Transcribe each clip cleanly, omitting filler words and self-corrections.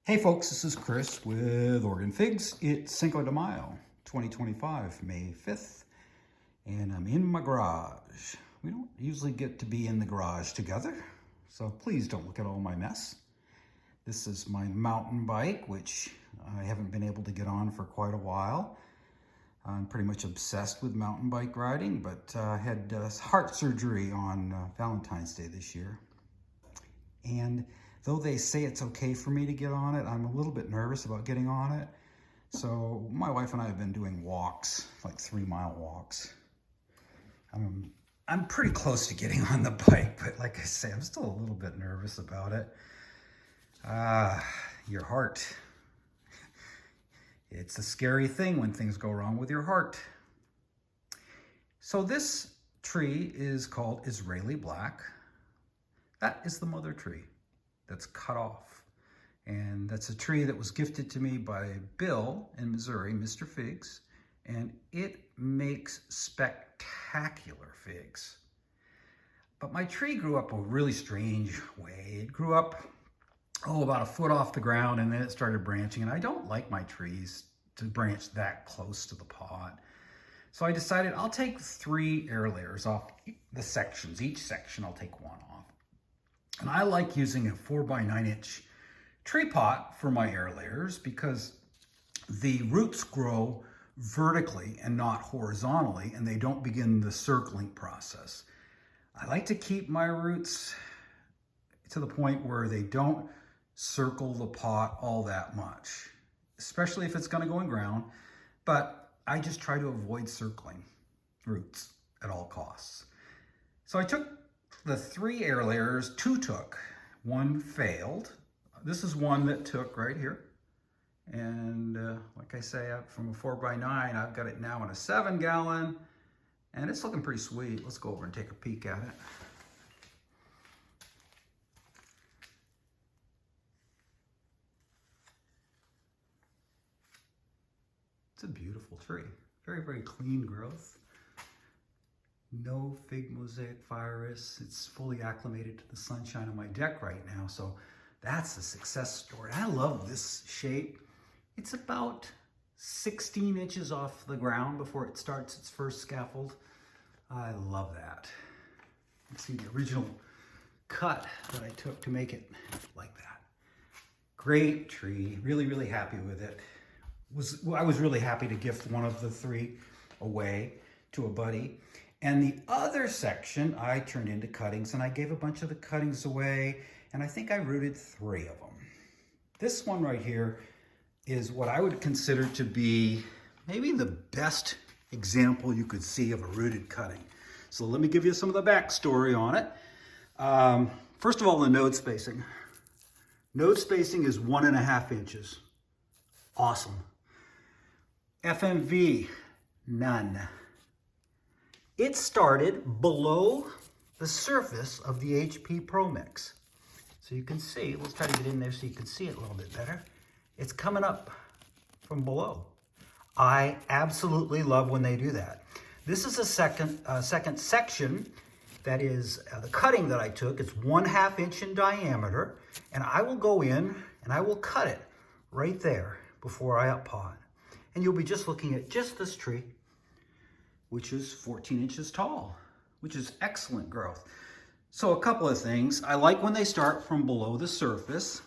Hey folks, this is Chris with Oregon Figs. It's Cinco de Mayo, 2025, May 5th, and I'm in my garage. We don't usually get to be in the garage together, so please don't look at all my mess. This is my mountain bike, which I haven't been able to get on for quite a while. I'm pretty much obsessed with mountain bike riding, but I had heart surgery on Valentine's Day this year. And though they say it's okay for me to get on it, I'm a little bit nervous about getting on it. So my wife and I have been doing walks, like 3-mile walks. I'm pretty close to getting on the bike, but like I say, I'm still a little bit nervous about it. Your heart. It's a scary thing when things go wrong with your heart. So this tree is called Israeli Black. That is the mother tree that's cut off. And that's a tree that was gifted to me by Bill in Missouri, Mr. Figs, and it makes spectacular figs. But my tree grew up a really strange way. It grew up, about a foot off the ground, and then it started branching, and I don't like my trees to branch that close to the pot. So I decided I'll take 3 air layers off the sections. Each section I'll take 1 off. And I like using a 4x9 inch tree pot for my air layers because the roots grow vertically and not horizontally, and they don't begin the circling process. I like to keep my roots to the point where they don't circle the pot all that much, especially if it's going to go in ground, but I just try to avoid circling roots at all costs. So I took the 3 air layers, 2 took, 1 failed. This is one that took right here. And like I say, from a 4x9, I've got it now in a 7-gallon, and it's looking pretty sweet. Let's go over and take a peek at it. It's a beautiful tree. Very, very clean growth. No fig mosaic virus. It's fully acclimated to the sunshine on my deck right now, so that's a success story. I love this shape. It's about 16 inches off the ground before it starts its first scaffold. I love that. Let's see the original cut that I took to make it like that. Great tree. Really, really happy with it. I was really happy to gift one of the 3 away to a buddy. And the other section I turned into cuttings, and I gave a bunch of the cuttings away, and I think I rooted 3 of them. This one right here is what I would consider to be maybe the best example you could see of a rooted cutting. So let me give you some of the backstory on it. First of all, the node spacing. Node spacing is 1.5 inches. Awesome. FMV, none. It started below the surface of the HP Pro Mix. So you can see, let's try to get in there so you can see it a little bit better. It's coming up from below. I absolutely love when they do that. This is a second section that is the cutting that I took. It's 1/2 inch in diameter, and I will go in and I will cut it right there before I up pot. And you'll be just looking at just this tree, which is 14 inches tall, which is excellent growth. So a couple of things. I like when they start from below the surface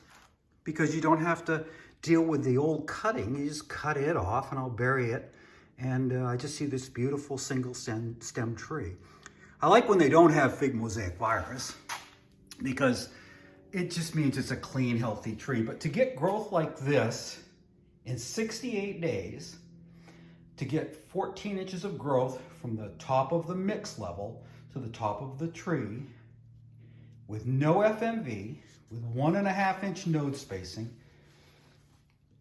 because you don't have to deal with the old cutting. You just cut it off and I'll bury it. And I just see this beautiful single stem tree. I like when they don't have fig mosaic virus because it just means it's a clean, healthy tree. But to get growth like this in 68 days, to get 14 inches of growth from the top of the mix level to the top of the tree with no FMV, with 1.5 inch node spacing,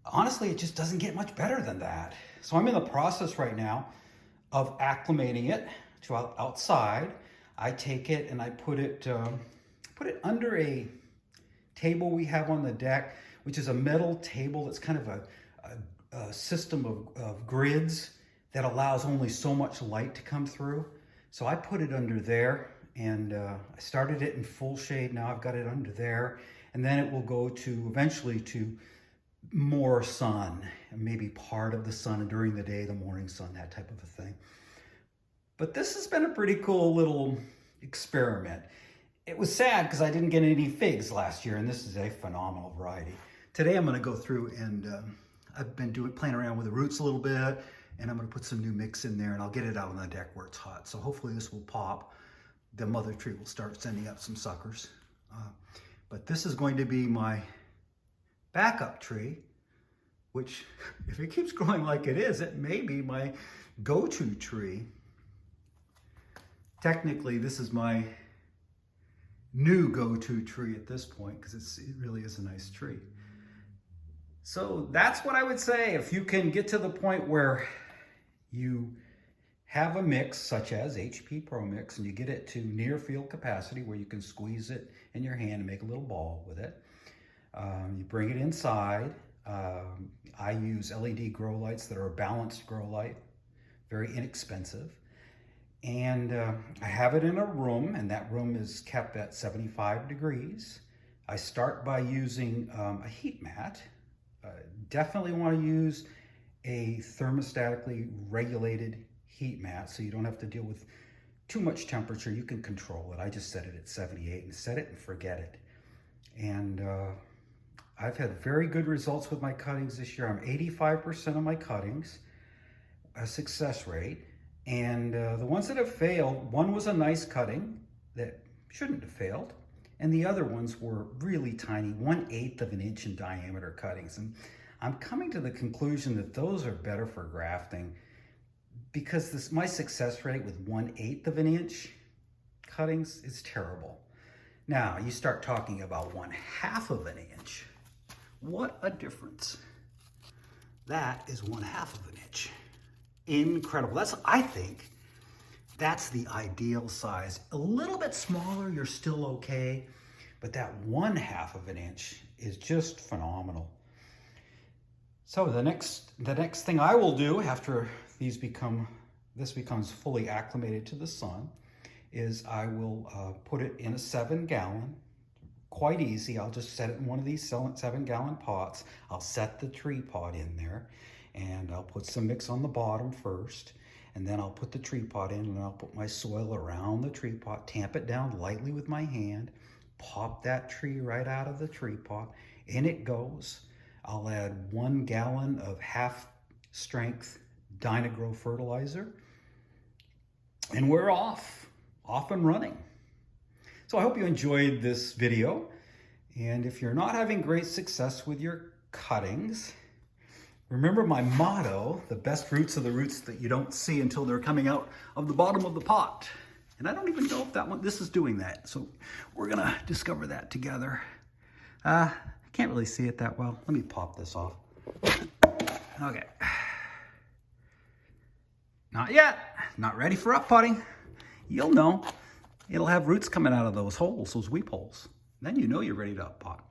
honestly, it just doesn't get much better than that. So I'm in the process right now of acclimating it to outside. I take it and I put it under a table we have on the deck, which is a metal table that's kind of a system of grids that allows only so much light to come through. So I put it under there, and I started it in full shade. Now I've got it under there, and then it will go to eventually to more sun, maybe part of the sun during the day, the morning sun, that type of a thing. But this has been a pretty cool little experiment. It was sad because I didn't get any figs last year, and this is a phenomenal variety. Today I'm going to go through and I've been playing around with the roots a little bit, and I'm going to put some new mix in there, and I'll get it out on the deck where it's hot. So hopefully this will pop. The mother tree will start sending up some suckers. But this is going to be my backup tree, which if it keeps growing like it is, it may be my go-to tree. Technically, this is my new go-to tree at this point because it really is a nice tree. So that's what I would say. If you can get to the point where you have a mix such as HP Pro Mix and you get it to near field capacity where you can squeeze it in your hand and make a little ball with it. You bring it inside. I use LED grow lights that are a balanced grow light, very inexpensive. And I have it in a room, and that room is kept at 75 degrees. I start by using a heat mat. Definitely want to use a thermostatically regulated heat mat so you don't have to deal with too much temperature. You can control it. I just set it at 78 and set it and forget it. And I've had very good results with my cuttings this year. I'm 85% of my cuttings, a success rate. And the ones that have failed, one was a nice cutting that shouldn't have failed. And the other ones were really tiny, 1/8 of an inch in diameter cuttings. And I'm coming to the conclusion that those are better for grafting because my success rate with 1/8 of an inch cuttings is terrible. Now you start talking about 1/2 of an inch. What a difference. That is 1/2 of an inch. Incredible. I think that's the ideal size. A little bit smaller, you're still okay, but that 1/2 of an inch is just phenomenal. So the next thing I will do after this becomes fully acclimated to the sun is I will put it in a 7-gallon. Quite easy. I'll just set it in one of these 7-gallon pots. I'll set the tree pot in there, and I'll put some mix on the bottom first, and then I'll put the tree pot in, and I'll put my soil around the tree pot, tamp it down lightly with my hand, pop that tree right out of the tree pot, in it goes. I'll add 1 gallon of half-strength Dyna-Gro fertilizer, and we're off and running. So I hope you enjoyed this video, and if you're not having great success with your cuttings, remember my motto, the best roots are the roots that you don't see until they're coming out of the bottom of the pot. And I don't even know if this is doing that. So we're gonna discover that together. I can't really see it that well. Let me pop this off. Okay. Not yet. Not ready for up potting. You'll know. It'll have roots coming out of those holes, those weep holes. Then you know you're ready to up pot.